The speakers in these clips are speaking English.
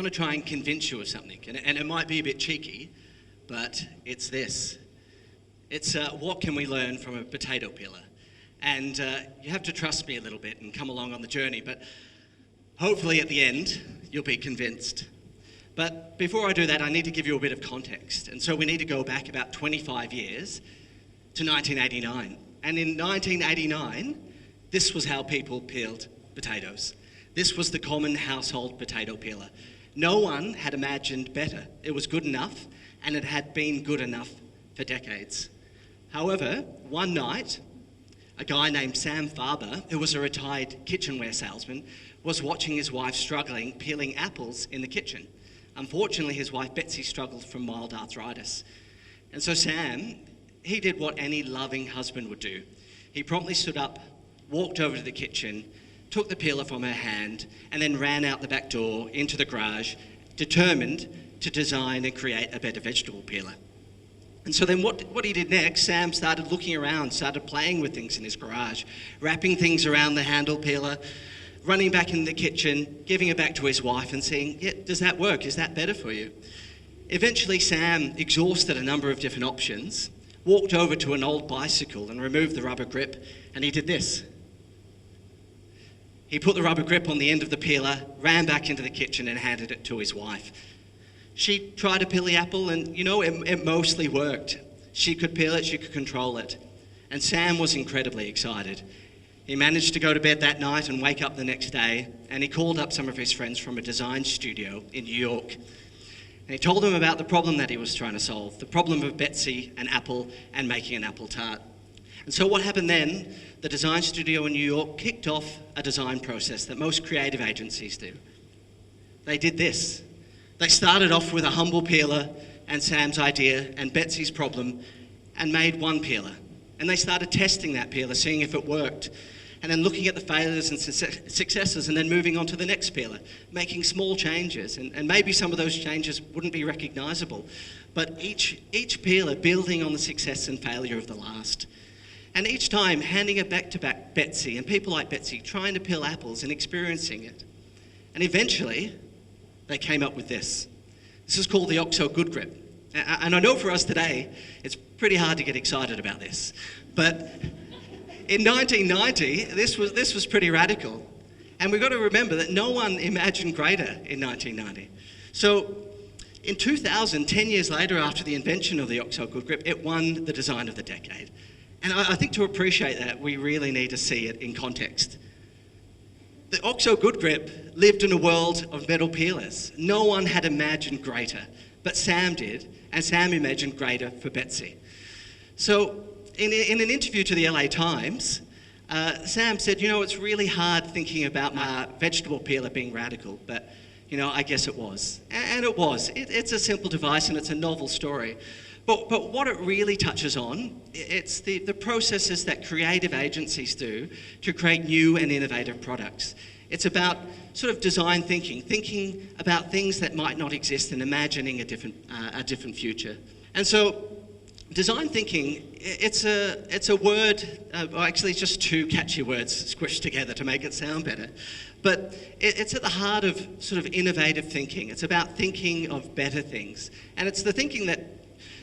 to try and convince you of something. And it might be a bit cheeky, but it's this. It's what can we learn from a potato peeler? And you have to trust me a little bit and come along on the journey, but hopefully at the end, you'll be convinced. But before I do that, I need to give you a bit of context. And so we need to go back about 25 years to 1989. And in 1989, this was how people peeled potatoes. This was the common household potato peeler. No one had imagined better. It was good enough, and it had been good enough for decades. However, one night, a guy named Sam Farber, who was a retired kitchenware salesman, was watching his wife struggling peeling apples in the kitchen. Unfortunately, his wife Betsy struggled from mild arthritis. And so Sam, he did what any loving husband would do. He promptly stood up, walked over to the kitchen, took the peeler from her hand, and then ran out the back door into the garage, determined to design and create a better vegetable peeler. And so then what he did next, Sam started looking around, started playing with things in his garage, wrapping things around the handle peeler, running back in the kitchen, giving it back to his wife and saying, yeah, does that work? Is that better for you? Eventually, Sam exhausted a number of different options, walked over to an old bicycle and removed the rubber grip, and he did this. He put the rubber grip on the end of the peeler, ran back into the kitchen and handed it to his wife. She tried to peel the apple and, it mostly worked. She could peel it, she could control it. And Sam was incredibly excited. He managed to go to bed that night and wake up the next day, and he called up some of his friends from a design studio in New York. And he told them about the problem that he was trying to solve, the problem of Betsy, an apple, and making an apple tart. And so what happened then, the design studio in New York kicked off a design process that most creative agencies do. They did this. They started off with a humble peeler and Sam's idea and Betsy's problem and made one peeler. And they started testing that peeler, seeing if it worked, and then looking at the failures and successes and then moving on to the next peeler, making small changes. And maybe some of those changes wouldn't be recognisable, but each peeler building on the success and failure of the last. And each time handing it back to Betsy and people like Betsy trying to peel apples and experiencing it. And eventually, they came up with this. This is called the OXO Good Grip. And I know for us today, it's pretty hard to get excited about this. But in 1990, this was pretty radical. And we've got to remember that no one imagined greater in 1990. So in 2000, 10 years later after the invention of the OXO Good Grip, it won the Design of the Decade. And I think to appreciate that, we really need to see it in context. The OXO Good Grip lived in a world of metal peelers. No one had imagined greater, but Sam did, and Sam imagined greater for Betsy. So in an interview to the LA Times, Sam said, it's really hard thinking about my vegetable peeler being radical, but, I guess it was. And it was. It's a simple device and it's a novel story. But what it really touches on, it's the processes that creative agencies do to create new and innovative products. It's about sort of design thinking about things that might not exist and imagining a different future. And so design thinking, it's a word, actually it's just two catchy words squished together to make it sound better. But it's at the heart of sort of innovative thinking. It's about thinking of better things. And it's the thinking that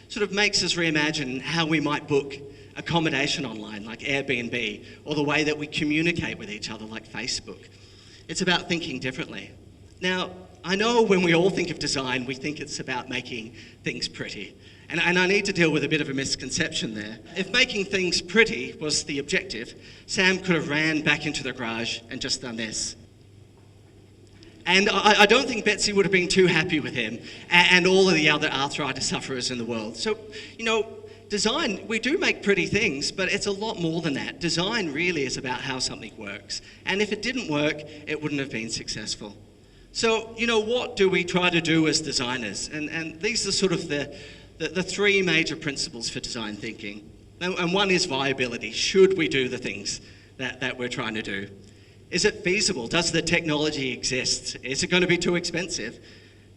sort of makes us reimagine how we might book accommodation online, like Airbnb, or the way that we communicate with each other, like Facebook. It's about thinking differently. Now, I know when we all think of design, we think it's about making things pretty. And I need to deal with a bit of a misconception there. If making things pretty was the objective, Sam could have ran back into the garage and just done this. And I don't think Betsy would have been too happy with him and all of the other arthritis sufferers in the world. So, design, we do make pretty things, but it's a lot more than that. Design really is about how something works. And if it didn't work, it wouldn't have been successful. So, what do we try to do as designers? And these are sort of the three major principles for design thinking. And one is viability. Should we do the things that we're trying to do? Is it feasible? Does the technology exist? Is it going to be too expensive?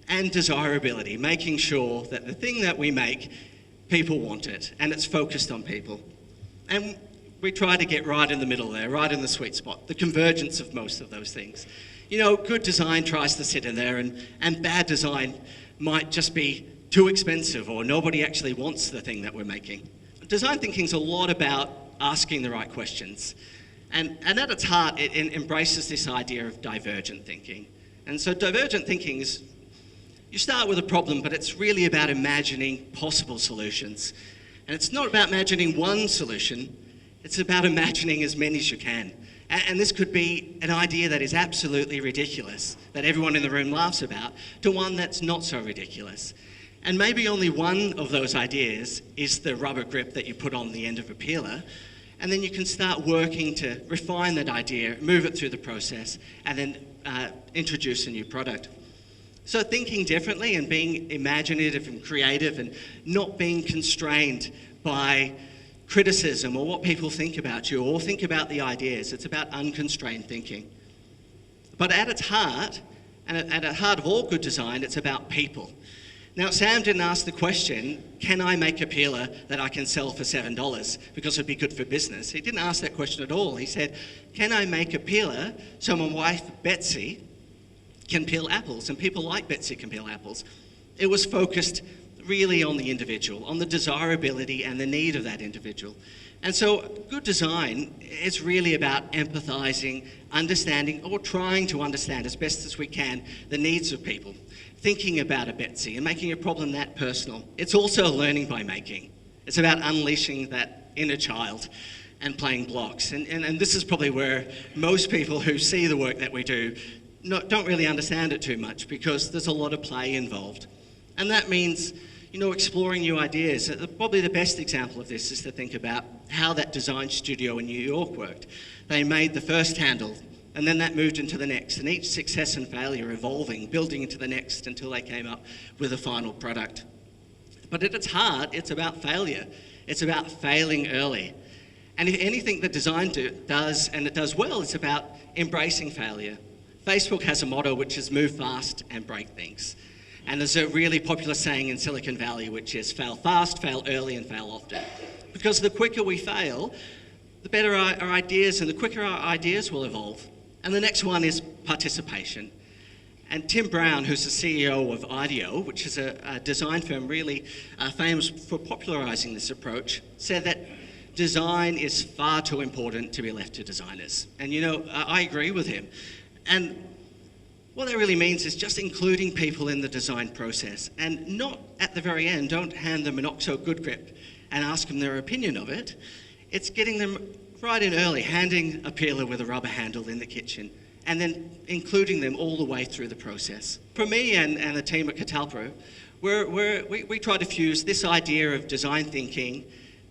And desirability, making sure that the thing that we make, people want it, and it's focused on people. And We try to get right in the middle there, right in the sweet spot, the convergence of most of those things. You know, good design tries to sit in there, and bad design might just be too expensive, or nobody actually wants the thing that we're making. Design thinking is a lot about asking the right questions. And at its heart, it embraces this idea of divergent thinking. And so divergent thinking is, you start with a problem, but it's really about imagining possible solutions. And it's not about imagining one solution, it's about imagining as many as you can. And this could be an idea that is absolutely ridiculous, that everyone in the room laughs about, to one that's not so ridiculous. And maybe only one of those ideas is the rubber grip that you put on the end of a peeler, and then you can start working to refine that idea, move it through the process, and then introduce a new product. So thinking differently and being imaginative and creative and not being constrained by criticism or what people think about you or think about the ideas. It's about unconstrained thinking. But at its heart, and at the heart of all good design, it's about people. Now, Sam didn't ask the question, can I make a peeler that I can sell for $7 because it'd be good for business? He didn't ask that question at all. He said, can I make a peeler so my wife, Betsy, can peel apples, and people like Betsy can peel apples? It was focused really on the individual, on the desirability and the need of that individual. And so good design is really about empathizing, understanding, or trying to understand as best as we can the needs of people, thinking about a Betsy and making a problem that personal. It's also learning by making. It's about unleashing that inner child and playing blocks. And this is probably where most people who see the work that we do don't really understand it too much, because there's a lot of play involved. And that means, you know, exploring new ideas. Probably the best example of this is to think about how that design studio in New York worked. They made the first handle, and then that moved into the next, and each success and failure evolving, building into the next until they came up with a final product. But at its heart, it's about failure. It's about failing early. And if anything that design does, and it does well, it's about embracing failure. Facebook has a motto which is move fast and break things. And there's a really popular saying in Silicon Valley which is fail fast, fail early, and fail often. Because the quicker we fail, the better our ideas, and the quicker our ideas will evolve. And the next one is participation. And Tim Brown, who's the CEO of IDEO, which is a design firm really famous for popularising this approach, said that design is far too important to be left to designers. And you know, I agree with him. And what that really means is just including people in the design process, and not at the very end. Don't hand them an OXO good grip and ask them their opinion of it. It's getting them right in early, handing a peeler with a rubber handle in the kitchen, and then including them all the way through the process. For me and the team at Catalpa, we try to fuse this idea of design thinking,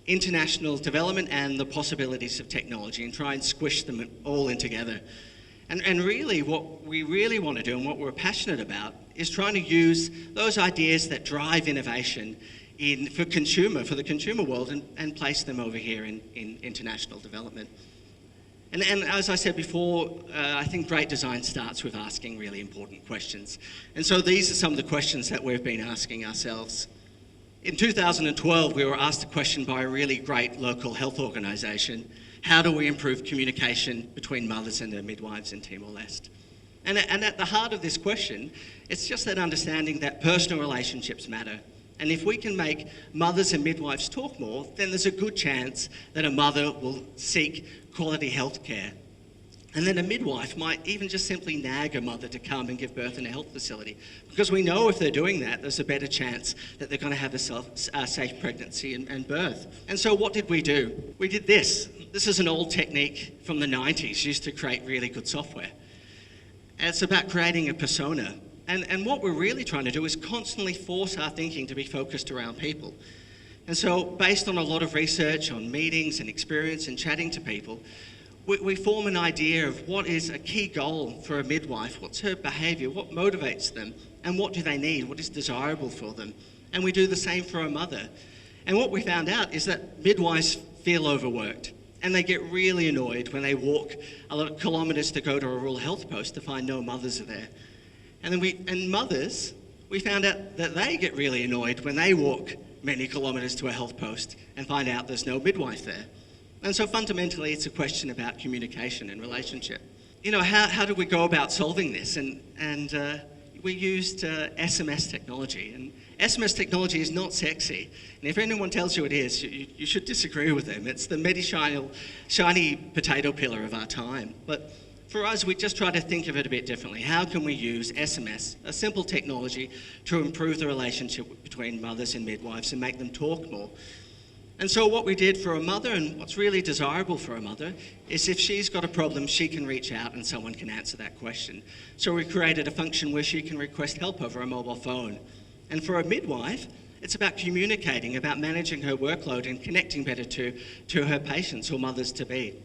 international development, and the possibilities of technology, and try and squish them all in together. And really, what we really want to do and what we're passionate about is trying to use those ideas that drive innovation for the consumer world, and place them over here in international development. And as I said before, I think great design starts with asking really important questions. And so these are some of the questions that we've been asking ourselves. In 2012, we were asked a question by a really great local health organisation: how do we improve communication between mothers and their midwives in Timor-Leste? And at the heart of this question, it's just that understanding that personal relationships matter. And if we can make mothers and midwives talk more, then there's a good chance that a mother will seek quality health care. And then a midwife might even just simply nag a mother to come and give birth in a health facility. Because we know if they're doing that, there's a better chance that they're going to have a safe pregnancy and birth. And so what did we do? We did this. This is an old technique from the 90s, used to create really good software. And it's about creating a persona. And what we're really trying to do is constantly force our thinking to be focused around people. And so based on a lot of research on meetings and experience and chatting to people, we form an idea of what is a key goal for a midwife, what's her behaviour, what motivates them, and what do they need, what is desirable for them. And we do the same for a mother. And what we found out is that midwives feel overworked, and they get really annoyed when they walk a lot of kilometres to go to a rural health post to find no mothers are there. And mothers, we found out that they get really annoyed when they walk many kilometres to a health post and find out there's no midwife there. And so fundamentally, it's a question about communication and relationship. You know, how do we go about solving this? And we used SMS technology. And SMS technology is not sexy. And if anyone tells you it is, you should disagree with them. It's the shiny potato peeler of our time. But for us, we just try to think of it a bit differently. How can we use SMS, a simple technology, to improve the relationship between mothers and midwives and make them talk more? And so what we did for a mother, and what's really desirable for a mother, is if she's got a problem, she can reach out and someone can answer that question. So we created a function where she can request help over a mobile phone. And for a midwife, it's about communicating, about managing her workload and connecting better to her patients or mothers-to-be.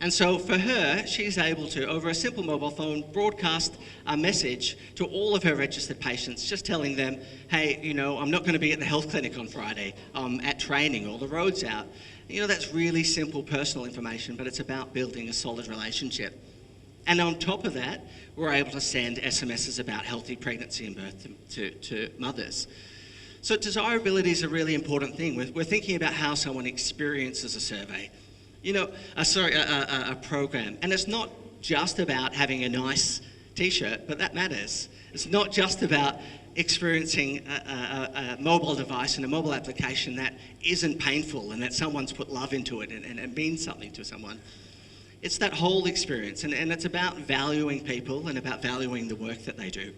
And so for her, she's able to, over a simple mobile phone, broadcast a message to all of her registered patients, just telling them, hey, you know, I'm not going to be at the health clinic on Friday, I'm at training, or the road's out. You know, that's really simple personal information, but it's about building a solid relationship. And on top of that, we're able to send SMSs about healthy pregnancy and birth to mothers. So desirability is a really important thing. We're thinking about how someone experiences a survey. You know, a program. And it's not just about having a nice t-shirt, but that matters. It's not just about experiencing a mobile device and a mobile application that isn't painful and that someone's put love into it and it means something to someone. It's that whole experience, and it's about valuing people and about valuing the work that they do.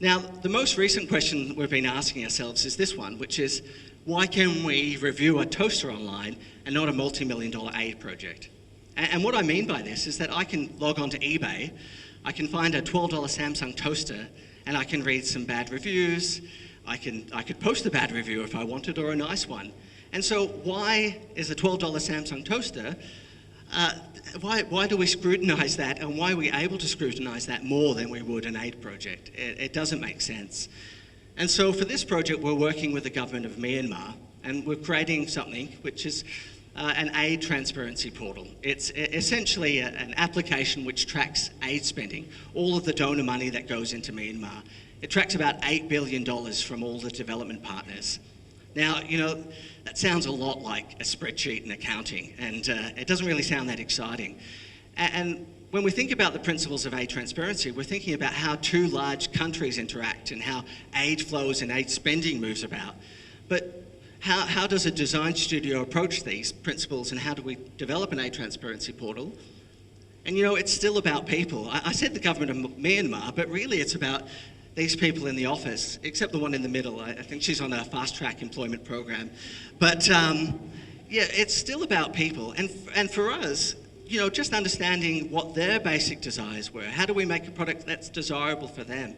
Now, the most recent question we've been asking ourselves is this one, which is, why can we review a toaster online and not a multi-million-dollar aid project? And what I mean by this is that I can log on to eBay, I can find a $12 Samsung toaster, and I can read some bad reviews. I could post a bad review if I wanted, or a nice one. And so why is a $12 Samsung toaster, why do we scrutinise that, and why are we able to scrutinise that more than we would an aid project? It doesn't make sense. And so for this project, we're working with the government of Myanmar, and we're creating something which is an aid transparency portal. It's essentially an application which tracks aid spending, all of the donor money that goes into Myanmar. It tracks about $8 billion from all the development partners. Now, you know, that sounds a lot like a spreadsheet in accounting, and it doesn't really sound that exciting. And when we think about the principles of aid transparency, we're thinking about how two large countries interact and how aid flows and aid spending moves about. But how does a design studio approach these principles, and how do we develop an aid transparency portal? And you know, it's still about people. I said the government of Myanmar, but really it's about these people in the office, except the one in the middle. I think she's on a fast-track employment program. But yeah, it's still about people. And for us, you know, just understanding what their basic desires were. How do we make a product that's desirable for them?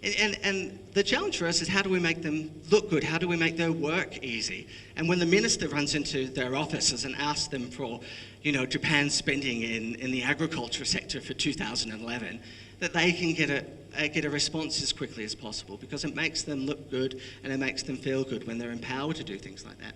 And the challenge for us is, how do we make them look good? How do we make their work easy? And when the minister runs into their offices and asks them for, you know, Japan's spending in the agriculture sector for 2011, that they can get a response as quickly as possible, because it makes them look good and it makes them feel good when they're empowered to do things like that.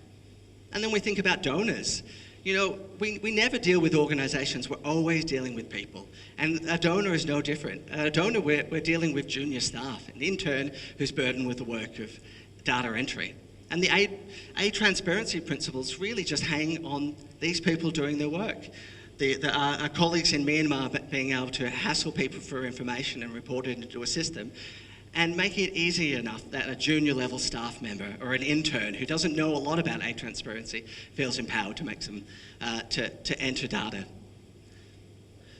And then we think about donors. You know, we never deal with organisations, we're always dealing with people. And a donor is no different. A donor, we're dealing with junior staff, an intern who's burdened with the work of data entry. And the aid transparency principles really just hang on these people doing their work. Our colleagues in Myanmar being able to hassle people for information and report it into a system, and making it easy enough that a junior level staff member or an intern who doesn't know a lot about aid transparency feels empowered to make them, to enter data.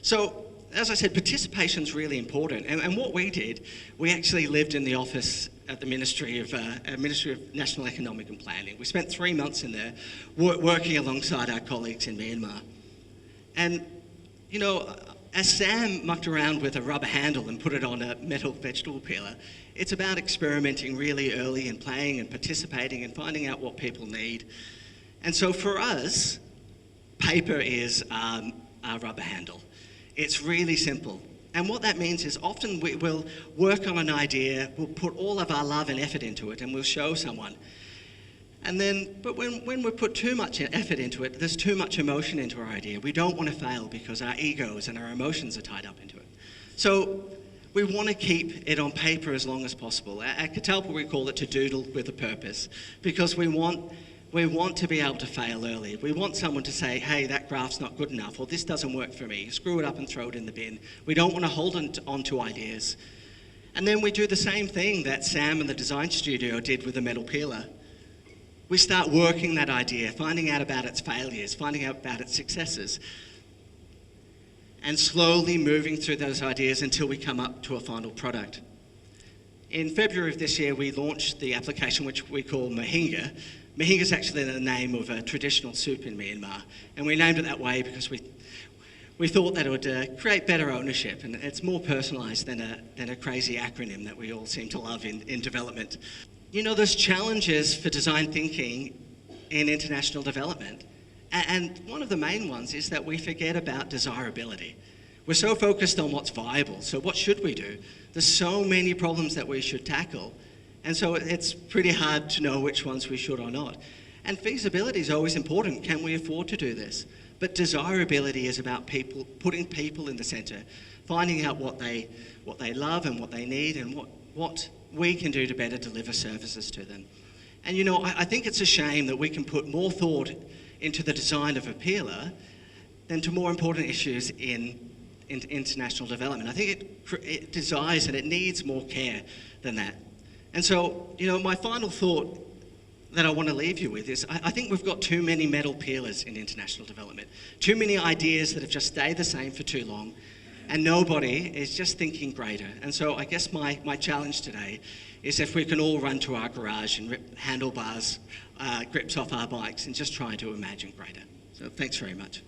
So, as I said, participation is really important. And what we did, we actually lived in the office at the Ministry of National Economic and Planning. We spent 3 months in there working alongside our colleagues in Myanmar. And, you know, as Sam mucked around with a rubber handle and put it on a metal vegetable peeler, it's about experimenting really early and playing and participating and finding out what people need. And so for us, paper is our rubber handle. It's really simple. And what that means is often we'll work on an idea, we'll put all of our love and effort into it, and we'll show someone. And then, but when we put too much effort into it, there's too much emotion into our idea. We don't want to fail because our egos and our emotions are tied up into it. So we want to keep it on paper as long as possible. At Catalpa, we call it to doodle with a purpose, because we want We want to be able to fail early. We want someone to say, hey, that graph's not good enough, or this doesn't work for me. Screw it up and throw it in the bin. We don't want to hold on to ideas. And then we do the same thing that Sam and the design studio did with the metal peeler. We start working that idea, finding out about its failures, finding out about its successes, and slowly moving through those ideas until we come up to a final product. In February of this year, we launched the application which we call Mohinga. Mohinga is actually the name of a traditional soup in Myanmar, and we named it that way because we thought that it would create better ownership, and it's more personalised than a crazy acronym that we all seem to love in development. You know, there's challenges for design thinking in international development, and one of the main ones is that we forget about desirability. We're so focused on what's viable, so what should we do? There's so many problems that we should tackle, and so it's pretty hard to know which ones we should or not. And feasibility is always important. Can we afford to do this? But desirability is about people, putting people in the centre, finding out what they love and what they need, and what we can do to better deliver services to them. And you know, I think it's a shame that we can put more thought into the design of a peeler than to more important issues in international development. I think it desires and it needs more care than that. And so, you know, my final thought that I want to leave you with is I think we've got too many metal peelers in international development, too many ideas that have just stayed the same for too long, and nobody is just thinking greater. And so I guess my challenge today is if we can all run to our garage and rip handlebars, grips off our bikes and just try to imagine greater. So thanks very much.